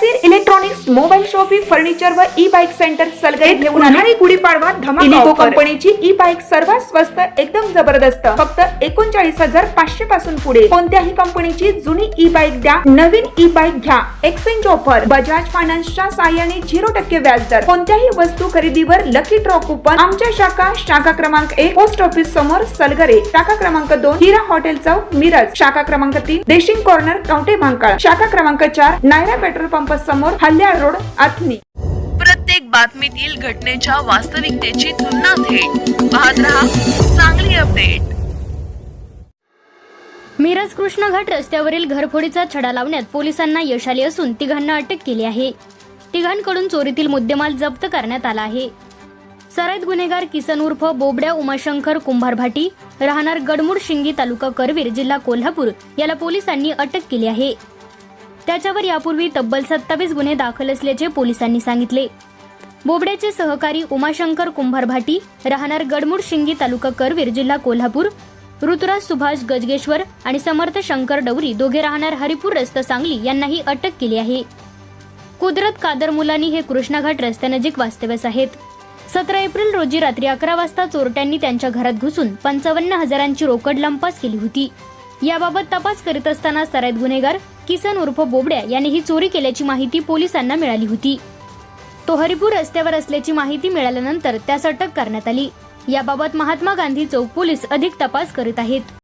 Naseer electronics, mobile shoppy, furniture व e bike centre Salgare घेऊन आले गुढीपाडवा धमाका इलिको कंपनीची ई बाईक सर्वात स्वस्त, एकदम जबरदस्त, फक्त 39,500 पासून पुढे। कोणत्याही कंपनीची जुनी ई बाईक द्या, नवीन ई बाईक घ्या। एक्सचेंज ऑफर, बजाज फायनान्सच्या साहाय्याने 0% व्याजदर। कोणत्याही वस्तू खरेदीवर लकी ड्रॉ कुपन। आमच्या शाखा क्रमांक 1 पोस्ट ऑफिस समोर सलगरे, शाखा क्रमांक 2 हिरा हॉटेल चौक मिरज, शाखा क्रमांक 3 देशिंग कॉर्नर कवठे महांकाळ, शाखा क्रमांक 4 नायरा पेट्रोल पंप समोर हल्याळ रोड आथनी। प्रत्येक बातमीतील घटनेच्या वास्तविकतेची तुलना थेट पाहत रहा चांगली अपडेट। मिरज कृष्णघाट रस्त्यावरील घरफोडीचा छडा लावण्यात पोलिसांना यश आले असून तिघांना अटक केली आहे। तिघांकडून चोरीतील मुद्देमाल जप्त करण्यात आला आहे। सराईत गुन्हेगार किसन उर्फ बोबड्या उमाशंकर कुंभार भाटी, राहणार गडमुड शिंगी, तालुका करवीर, जिल्हा कोल्हापूर याला पोलिसांनी अटक केली आहे। त्याच्यावर यापूर्वी तब्बल 27 गुन्हे दाखल असल्याचे पोलिसांनी सांगितले। बोबड्याचे सहकारी उमाशंकर कुंभार भाटी, राहणार गडमुड शिंगी, तालुका करवीर, जिल्हा कोल्हापूर, ऋतुराज सुभाष गजगेश्वर आणि समर्थ शंकर डवरी, दोघे राहणार हरिपूर रस्ता, सांगली यांनाही अटक केली आहे। कुदरत कादर मुलानी हे कृष्णाघाट रस्त्यानजीक वास्तव्यास आहेत। 17 एप्रिल रोजी रात्री 11 वाजता चोरट्यांनी त्यांच्या घरात घुसून 55,000ची रोकड लंपास केली होती। याबाबत तपास करीत असताना सराईत गुन्हेगार किसन उर्फ बोबड्या याने ही चोरी केल्याची माहिती पोलिसांना मिळाली होती। तो हरिपूर रस्त्यावर असल्याची माहिती मिळाल्यानंतर त्यास अटक करण्यात आली। याबाबत महात्मा गांधी चौक पोलीस अधिक तपास करीत आहेत।